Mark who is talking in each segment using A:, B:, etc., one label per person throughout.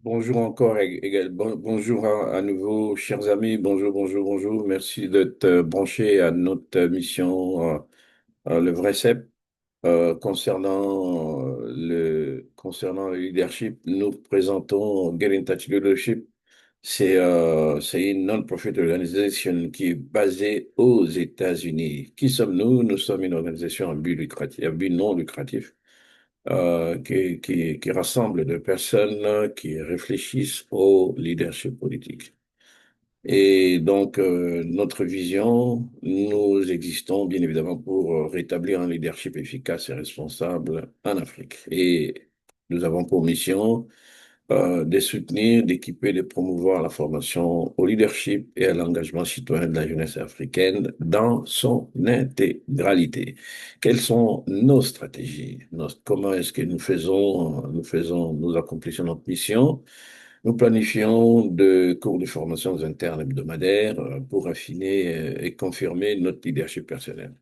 A: Bonjour encore, bonjour à nouveau, chers amis. Bonjour, bonjour, bonjour. Merci d'être branchés à notre mission, le vrai CEP. Concernant le leadership, nous présentons Get in Touch Leadership. C'est une non-profit organisation qui est basée aux États-Unis. Qui sommes-nous? Nous sommes une organisation à but lucratif, à but non lucratif qui rassemble des personnes qui réfléchissent au leadership politique. Et donc, notre vision, nous existons bien évidemment pour rétablir un leadership efficace et responsable en Afrique. Et nous avons pour mission de soutenir, d'équiper, de promouvoir la formation au leadership et à l'engagement citoyen de la jeunesse africaine dans son intégralité. Quelles sont nos stratégies? Comment est-ce que nous accomplissons notre mission? Nous planifions de cours de formation internes hebdomadaires pour affiner et confirmer notre leadership personnel.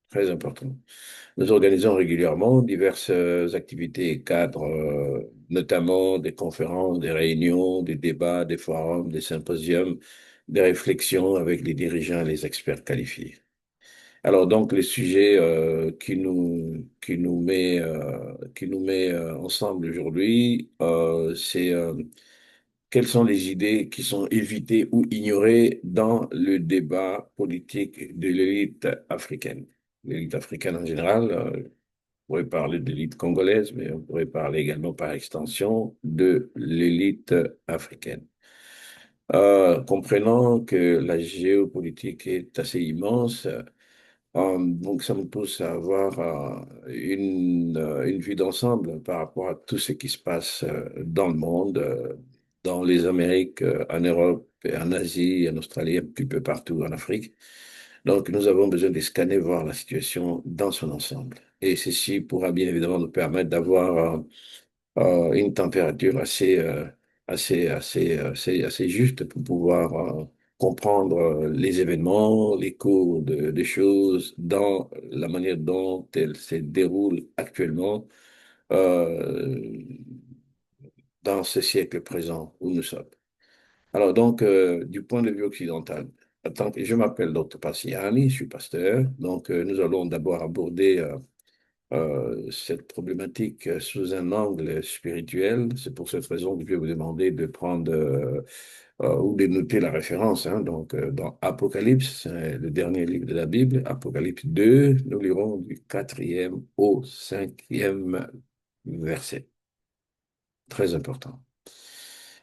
A: Très important. Nous organisons régulièrement diverses activités et cadres, notamment des conférences, des réunions, des débats, des forums, des symposiums, des réflexions avec les dirigeants et les experts qualifiés. Alors donc le sujet qui nous met ensemble aujourd'hui, c'est quelles sont les idées qui sont évitées ou ignorées dans le débat politique de l'élite africaine. L'élite africaine en général, on pourrait parler de l'élite congolaise, mais on pourrait parler également par extension de l'élite africaine. Comprenant que la géopolitique est assez immense, donc ça me pousse à avoir une vue d'ensemble par rapport à tout ce qui se passe dans le monde, dans les Amériques, en Europe, et en Asie, en Australie, un petit peu partout en Afrique. Donc nous avons besoin de scanner, voir la situation dans son ensemble. Et ceci pourra bien évidemment nous permettre d'avoir une température assez juste pour pouvoir comprendre les événements, les cours des choses dans la manière dont elles se déroulent actuellement euh, dans ce siècle présent où nous sommes. Alors donc, du point de vue occidental, je m'appelle Dr. Passiani, je suis pasteur, donc nous allons d'abord aborder cette problématique sous un angle spirituel. C'est pour cette raison que je vais vous demander de prendre ou de noter la référence. Hein. Donc, dans Apocalypse, c'est le dernier livre de la Bible, Apocalypse 2, nous lirons du quatrième au cinquième verset. Très important.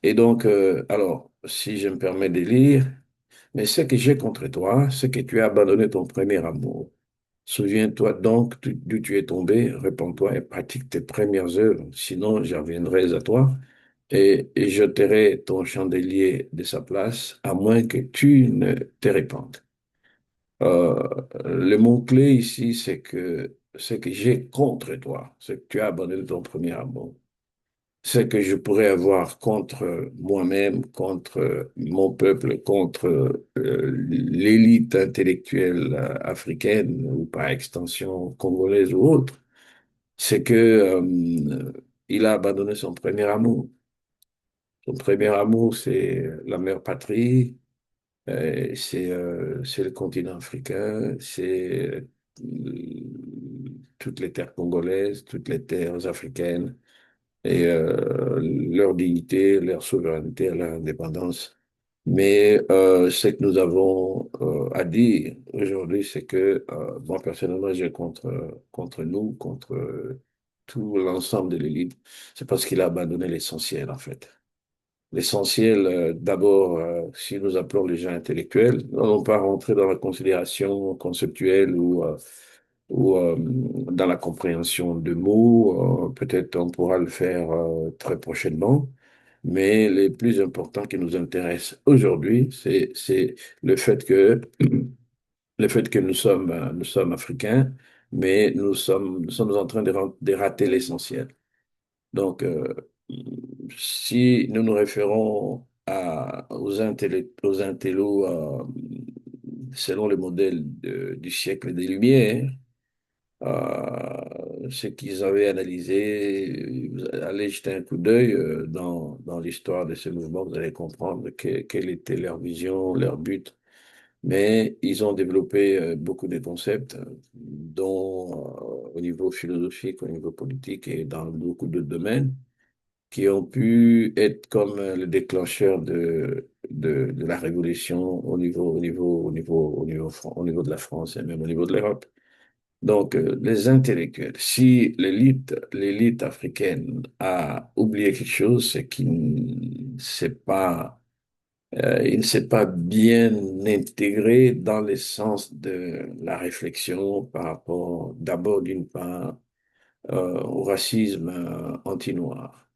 A: Et donc, alors, si je me permets de lire, mais ce que j'ai contre toi, c'est que tu as abandonné ton premier amour. Souviens-toi donc d'où tu es tombé, répands-toi et pratique tes premières œuvres, sinon j'en viendrai à toi et j'ôterai ton chandelier de sa place, à moins que tu ne te répandes. Euh, le mot-clé ici, c'est que ce que j'ai contre toi, c'est que tu as abandonné ton premier amour. Ce que je pourrais avoir contre moi-même, contre mon peuple, contre l'élite intellectuelle africaine ou par extension congolaise ou autre, c'est que il a abandonné son premier amour. Son premier amour, c'est la mère patrie, c'est le continent africain, c'est toutes les terres congolaises, toutes les terres africaines et leur dignité, leur souveraineté, leur indépendance. Mais ce que nous avons à dire aujourd'hui, c'est que moi, personnellement, j'ai contre nous, contre tout l'ensemble de l'élite, c'est parce qu'il a abandonné l'essentiel, en fait. L'essentiel, d'abord, si nous appelons les gens intellectuels, nous n'allons pas rentrer dans la considération conceptuelle ou dans la compréhension de mots. Peut-être on pourra le faire très prochainement. Mais les plus importants qui nous intéressent aujourd'hui, c'est le fait que, le fait que nous sommes africains, mais nous sommes en train de rater l'essentiel. Donc, si nous nous référons aux intellos selon le modèle du siècle des Lumières, ce qu'ils avaient analysé, allez jeter un coup d'œil dans l'histoire de ce mouvement, vous allez comprendre quelle était leur vision, leur but. Mais ils ont développé beaucoup de concepts, dont au niveau philosophique, au niveau politique et dans beaucoup de domaines, qui ont pu être comme le déclencheur de la révolution au niveau de la France et même au niveau de l'Europe. Donc, les intellectuels, si l'élite africaine a oublié quelque chose, c'est il ne s'est pas bien intégré dans l'essence de la réflexion par rapport, d'abord d'une part, au racisme anti-noir.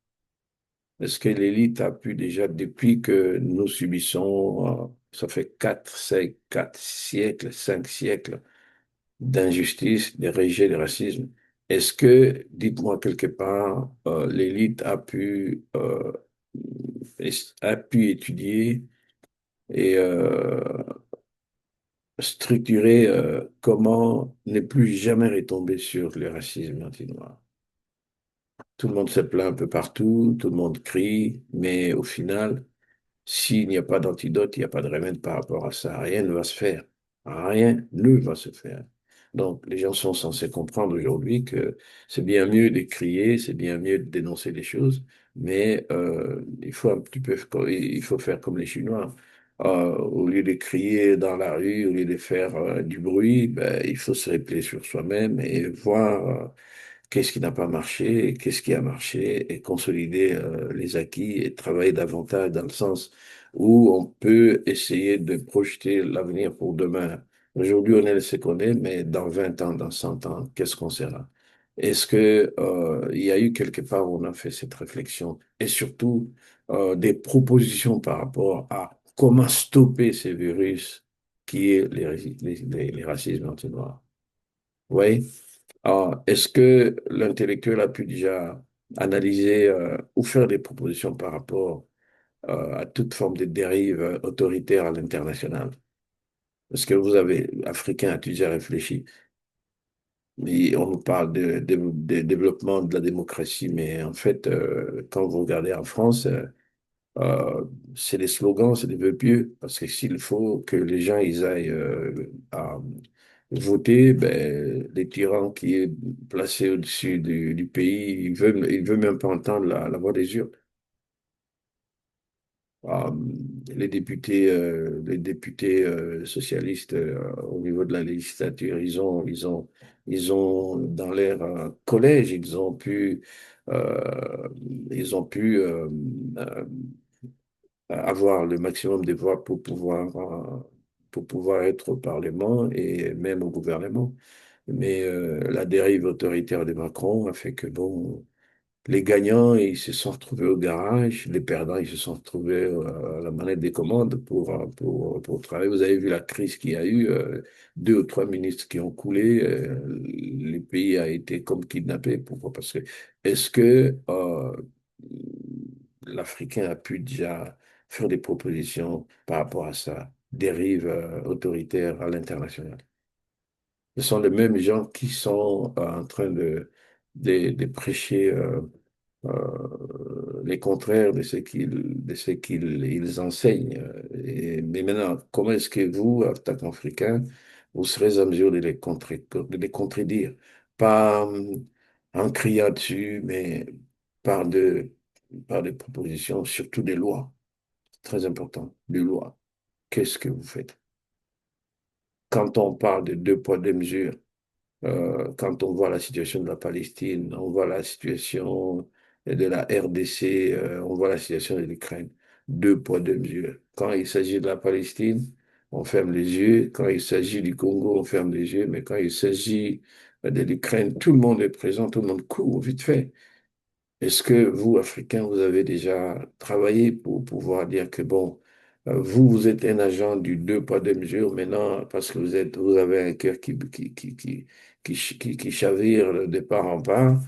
A: Est-ce que l'élite a pu déjà, depuis que nous subissons, ça fait 5 siècles d'injustice, de rejet, de racisme, est-ce que, dites-moi quelque part, l'élite a pu étudier et structurer comment ne plus jamais retomber sur le racisme anti-noir? Tout le monde se plaint un peu partout, tout le monde crie, mais au final, s'il n'y a pas d'antidote, il n'y a pas de remède par rapport à ça. Rien ne va se faire. Rien ne va se faire. Donc, les gens sont censés comprendre aujourd'hui que c'est bien mieux de crier, c'est bien mieux de dénoncer les choses, mais il faut un petit peu, il faut faire comme les Chinois. Au lieu de crier dans la rue, au lieu de faire du bruit, ben, il faut se replier sur soi-même et voir qu'est-ce qui n'a pas marché, qu'est-ce qui a marché, et consolider les acquis et travailler davantage dans le sens où on peut essayer de projeter l'avenir pour demain. Aujourd'hui, on est ce qu'on est, mais dans 20 ans, dans 100 ans, qu'est-ce qu'on sera? Est-ce que il y a eu quelque part où on a fait cette réflexion et surtout des propositions par rapport à comment stopper ces virus qui est les racismes anti-noirs? Oui. Alors, est-ce que l'intellectuel a pu déjà analyser ou faire des propositions par rapport à toute forme de dérive autoritaire à l'international? Est-ce que vous avez, Africain, as-tu déjà réfléchi? Et on nous parle de développement de la démocratie, mais en fait, quand vous regardez en France, euh, c'est des slogans, c'est des vœux pieux, parce que s'il faut que les gens ils aillent à voter, ben, les tyrans qui est placé au-dessus du pays, il veut même pas entendre la voix des urnes. Euh, les députés socialistes au niveau de la législature, ils ont dans leur collège, euh, ils ont pu avoir le maximum de voix pour pouvoir être au Parlement et même au gouvernement. Mais la dérive autoritaire de Macron a fait que, bon, les gagnants, ils se sont retrouvés au garage, les perdants, ils se sont retrouvés à la manette des commandes pour travailler. Vous avez vu la crise qu'il y a eu, 2 ou 3 ministres qui ont coulé, le pays a été comme kidnappé. Pourquoi? Parce que est-ce que l'Africain a pu déjà faire des propositions par rapport à ça, dérive autoritaire à l'international? Ce sont les mêmes gens qui sont en train de prêcher les contraires de ce qu'ils ils enseignent. Mais maintenant, comment est-ce que vous, en tant qu'Africain, vous serez en mesure de les contredire? Pas en criant dessus, mais par, de, par des propositions, surtout des lois. Très important, des lois. Qu'est-ce que vous faites? Quand on parle de 2 poids, 2 mesures, quand on voit la situation de la Palestine, on voit la situation de la RDC, on voit la situation de l'Ukraine. 2 poids, 2 mesures. Quand il s'agit de la Palestine, on ferme les yeux. Quand il s'agit du Congo, on ferme les yeux. Mais quand il s'agit de l'Ukraine, tout le monde est présent, tout le monde court vite fait. Est-ce que vous, Africains, vous avez déjà travaillé pour pouvoir dire que, bon, vous êtes un agent du 2 poids, 2 mesures maintenant parce que vous avez un cœur qui chavire de part en part.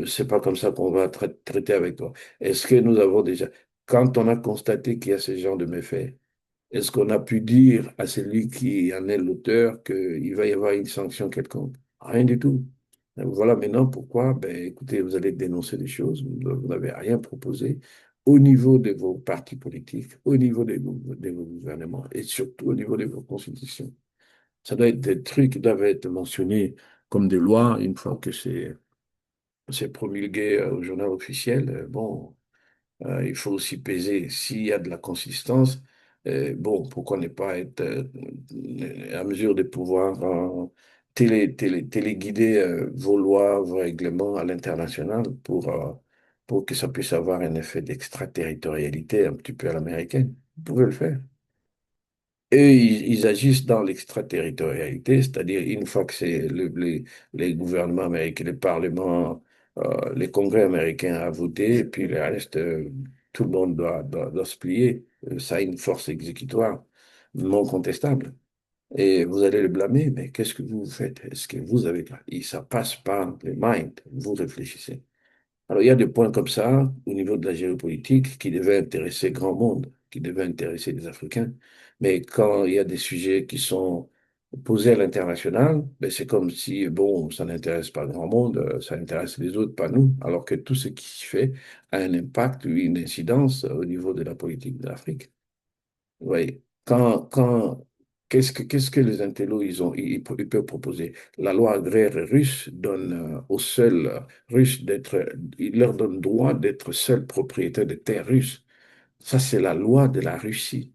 A: C'est pas comme ça qu'on va traiter avec toi. Est-ce que nous avons déjà, quand on a constaté qu'il y a ce genre de méfaits, est-ce qu'on a pu dire à celui qui en est l'auteur qu'il va y avoir une sanction quelconque? Rien du tout. Voilà maintenant pourquoi, ben, écoutez, vous allez dénoncer des choses, vous n'avez rien proposé au niveau de vos partis politiques, au niveau de vos gouvernements et surtout au niveau de vos constitutions. Ça doit être des trucs qui doivent être mentionnés comme des lois une fois que c'est promulgué au journal officiel. Bon, il faut aussi peser s'il y a de la consistance. Bon, pourquoi ne pas être à mesure de pouvoir téléguider vos lois, vos règlements à l'international pour que ça puisse avoir un effet d'extraterritorialité un petit peu à l'américaine. Vous pouvez le faire. Et ils agissent dans l'extraterritorialité, c'est-à-dire une fois que c'est les gouvernements américains, les parlements, les congrès américains a voté, et puis le reste, tout le monde doit se plier. Ça a une force exécutoire non contestable. Et vous allez le blâmer, mais qu'est-ce que vous faites? Est-ce que vous avez... Et ça passe par le mind, vous réfléchissez. Alors, il y a des points comme ça au niveau de la géopolitique qui devaient intéresser grand monde, qui devaient intéresser les Africains. Mais quand il y a des sujets qui sont posés à l'international, ben c'est comme si, bon, ça n'intéresse pas grand monde, ça intéresse les autres, pas nous, alors que tout ce qui se fait a un impact, une incidence au niveau de la politique de l'Afrique. Oui. Qu'est-ce que les intellos, ils peuvent proposer? La loi agraire russe donne aux seuls Russes il leur donne droit d'être seuls propriétaires de terres russes. Ça, c'est la loi de la Russie.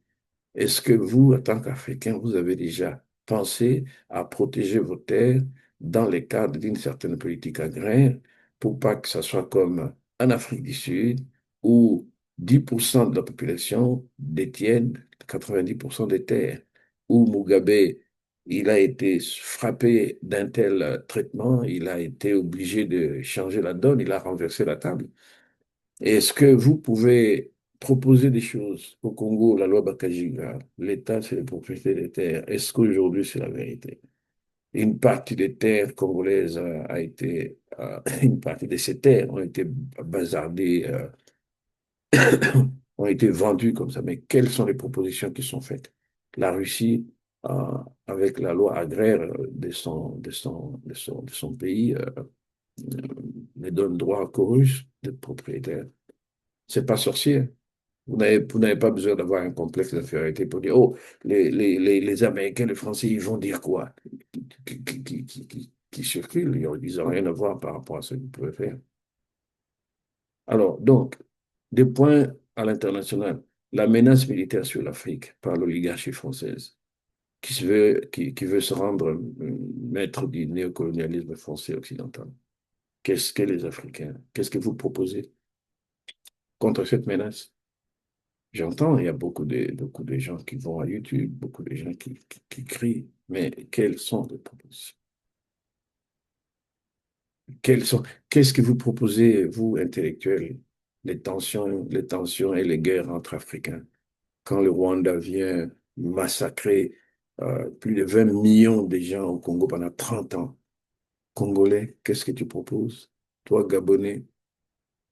A: Est-ce que vous, en tant qu'Africain, vous avez déjà pensé à protéger vos terres dans le cadre d'une certaine politique agraire pour pas que ça soit comme en Afrique du Sud où 10% de la population détiennent 90% des terres, où Mugabe, il a été frappé d'un tel traitement, il a été obligé de changer la donne, il a renversé la table. Est-ce que vous pouvez proposer des choses au Congo, la loi Bakajiga, l'État, c'est le propriétaire des terres. Est-ce qu'aujourd'hui, c'est la vérité? Une partie des terres congolaises a été, une partie de ces terres ont été bazardées, ont été vendues comme ça. Mais quelles sont les propositions qui sont faites? La Russie, euh, avec la loi agraire de son pays, ne donne droit qu'aux Russes d'être propriétaires. C'est pas sorcier. Vous n'avez pas besoin d'avoir un complexe d'infériorité pour dire, oh, les Américains, les Français, ils vont dire quoi? Qui circulent, ils n'ont rien à voir par rapport à ce que vous pouvez faire. Alors, donc, des points à l'international. La menace militaire sur l'Afrique par l'oligarchie française, qui veut se rendre maître du néocolonialisme français occidental. Qu'est-ce que les Africains? Qu'est-ce que vous proposez contre cette menace? J'entends, il y a beaucoup de gens qui vont à YouTube, beaucoup de gens qui crient, mais quelles sont les propositions? Quelles sont, qu'est-ce que vous proposez, vous, intellectuels, les tensions et les guerres entre Africains? Quand le Rwanda vient massacrer plus de 20 millions de gens au Congo pendant 30 ans, Congolais, qu'est-ce que tu proposes? Toi, Gabonais,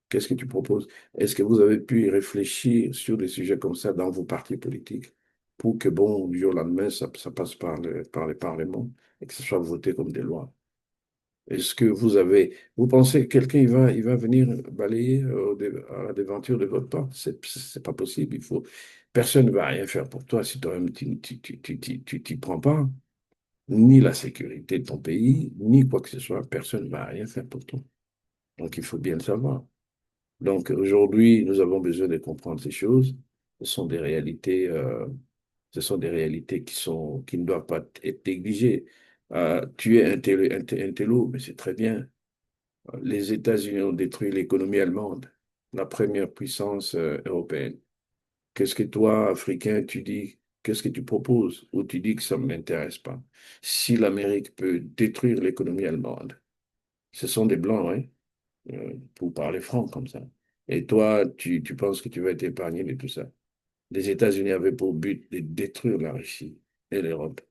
A: qu'est-ce que tu proposes? Est-ce que vous avez pu y réfléchir sur des sujets comme ça dans vos partis politiques pour que, bon, du jour au lendemain, ça passe par le Parlement et que ce soit voté comme des lois? Est-ce que vous pensez que quelqu'un il va venir balayer à la devanture de votre porte? C'est pas possible. Personne ne va rien faire pour toi si toi-même tu t'y prends pas. Ni la sécurité de ton pays, ni quoi que ce soit. Personne ne va rien faire pour toi. Donc il faut bien le savoir. Donc aujourd'hui, nous avons besoin de comprendre ces choses. Ce sont des réalités, ce sont des réalités qui ne doivent pas être négligées. Tu es un télo, mais c'est très bien. Les États-Unis ont détruit l'économie allemande, la première puissance européenne. Qu'est-ce que toi, Africain, tu dis? Qu'est-ce que tu proposes? Ou tu dis que ça ne m'intéresse pas? Si l'Amérique peut détruire l'économie allemande, ce sont des Blancs, hein, pour parler franc comme ça. Et toi, tu penses que tu vas être épargné de tout ça. Les États-Unis avaient pour but de détruire la Russie et l'Europe.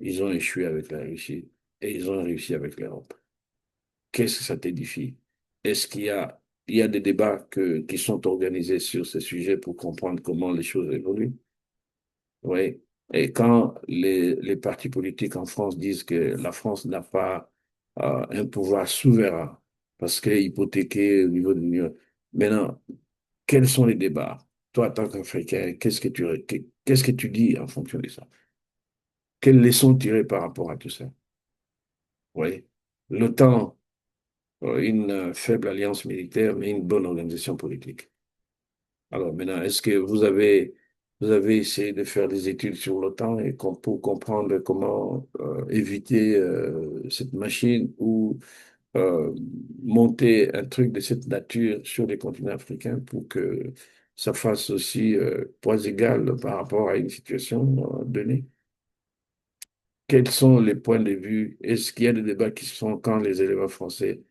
A: Ils ont échoué avec la Russie et ils ont réussi avec l'Europe. Qu'est-ce que ça t'édifie? Est-ce il y a des débats qui sont organisés sur ce sujet pour comprendre comment les choses évoluent? Oui. Et quand les partis politiques en France disent que la France n'a pas un pouvoir souverain, parce que hypothéqué au niveau de l'Union. Maintenant, quels sont les débats? Toi, en tant qu'Africain, qu'est-ce que tu dis en fonction de ça? Quelles leçons tirer par rapport à tout ça? Oui. L'OTAN, une faible alliance militaire, mais une bonne organisation politique. Alors maintenant, est-ce que vous avez essayé de faire des études sur l'OTAN et pour comprendre comment éviter cette machine ou euh, monter un truc de cette nature sur les continents africains pour que ça fasse aussi poids égal par rapport à une situation donnée? Quels sont les points de vue? Est-ce qu'il y a des débats qui se font quand les éléments français,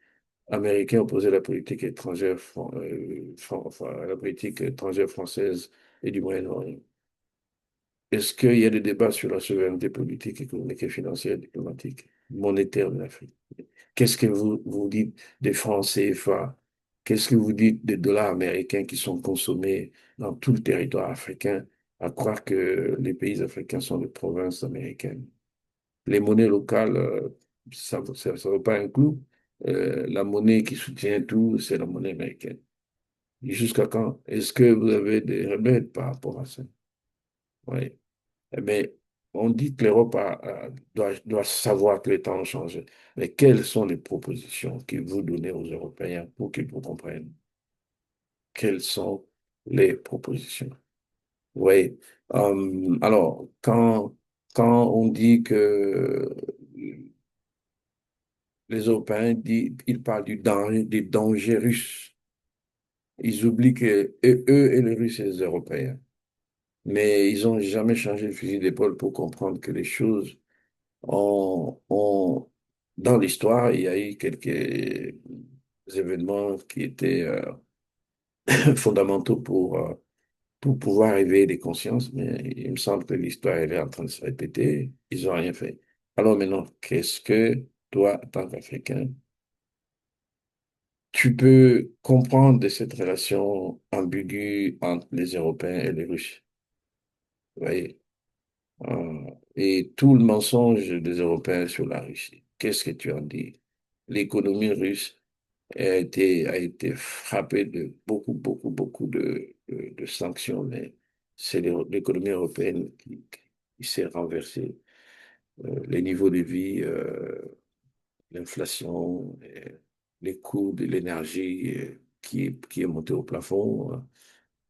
A: américains opposaient la politique étrangère, enfin, la politique étrangère française et du Moyen-Orient? Est-ce qu'il y a des débats sur la souveraineté politique, économique et financière, diplomatique, monétaire de l'Afrique? Qu'est-ce que vous dites des francs CFA? Qu'est-ce que vous dites des dollars américains qui sont consommés dans tout le territoire africain, à croire que les pays africains sont des provinces américaines? Les monnaies locales, ça ne vaut pas un clou. La monnaie qui soutient tout, c'est la monnaie américaine. Jusqu'à quand? Est-ce que vous avez des remèdes par rapport à ça? Oui. Mais on dit que l'Europe doit savoir que les temps ont changé. Mais quelles sont les propositions que vous donnez aux Européens pour qu'ils vous comprennent? Quelles sont les propositions? Oui. Alors, quand on dit que les Européens ils parlent des dangers russes, ils oublient que eux et les Russes et les Européens. Mais ils n'ont jamais changé le fusil d'épaule pour comprendre que les choses dans l'histoire, il y a eu quelques événements qui étaient fondamentaux pour pouvoir éveiller des consciences, mais il me semble que l'histoire elle est en train de se répéter. Ils n'ont rien fait. Alors maintenant, qu'est-ce que toi, en tant qu'Africain, tu peux comprendre de cette relation ambiguë entre les Européens et les Russes? Vous voyez? Et tout le mensonge des Européens sur la Russie. Qu'est-ce que tu en dis? L'économie russe a été frappée de beaucoup de sanctions, mais c'est l'économie européenne qui s'est renversée. Les niveaux de vie, l'inflation, les coûts de l'énergie qui est monté au plafond,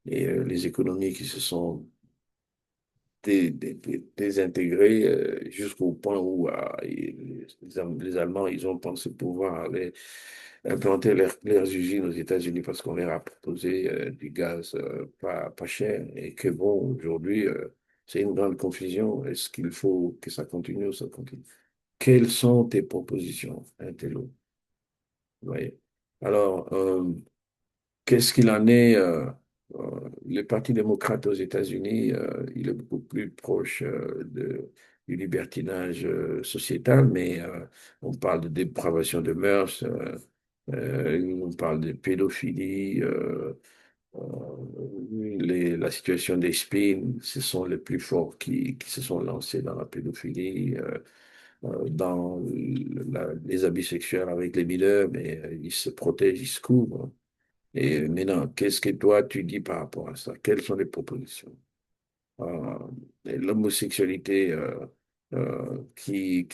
A: et les économies qui se sont désintégrés jusqu'au point où les Allemands, ils ont pensé pouvoir aller implanter leurs usines aux États-Unis parce qu'on leur a proposé du gaz pas cher et que bon, aujourd'hui, c'est une grande confusion. Est-ce qu'il faut que ça continue ou ça continue? Quelles sont tes propositions, Intello? Oui. Alors, qu'est-ce qu'il en est le Parti démocrate aux États-Unis, il est beaucoup plus proche du libertinage sociétal, mais on parle de dépravation de mœurs, on parle de pédophilie, la situation des spins, ce sont les plus forts qui se sont lancés dans la pédophilie, dans les abus sexuels avec les mineurs, mais ils se protègent, ils se couvrent. Et maintenant, qu'est-ce que toi tu dis par rapport à ça? Quelles sont les propositions? Euh, L'homosexualité qui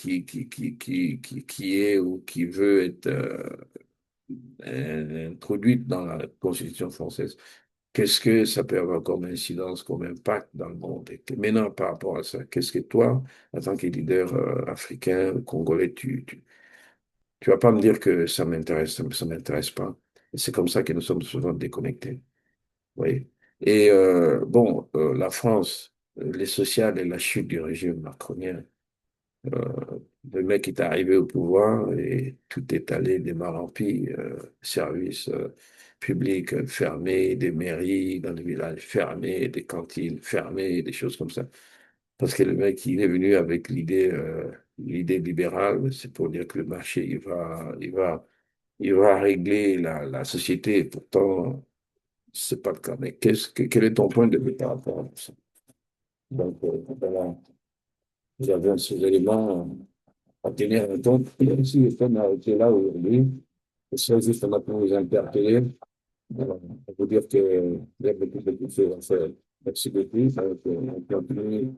A: est ou qui veut être introduite dans la Constitution française, qu'est-ce que ça peut avoir comme incidence, comme impact dans le monde? Et maintenant, par rapport à ça, qu'est-ce que toi, en tant que leader africain, congolais, tu vas pas me dire que ça m'intéresse pas. Et c'est comme ça que nous sommes souvent déconnectés. Oui. Et bon, la France, les sociales et la chute du régime macronien, le mec est arrivé au pouvoir et tout est allé des mal en pis, services publics fermés, des mairies dans les villages fermés, des cantines fermées, des choses comme ça. Parce que le mec, il est venu avec l'idée libérale, c'est pour dire que le marché, il va régler la société. Pourtant, c'est pas le cas. Mais quel est ton point de vue par rapport à ça? Donc, voilà, j'avais ces éléments. à tenir en compte. Et si le thème a été là aujourd'hui, c'est justement pour vous interpeller, on peut dire qu'il y a beaucoup de choses à faire. Merci beaucoup. Donc, on continue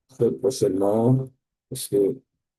A: très prochainement parce que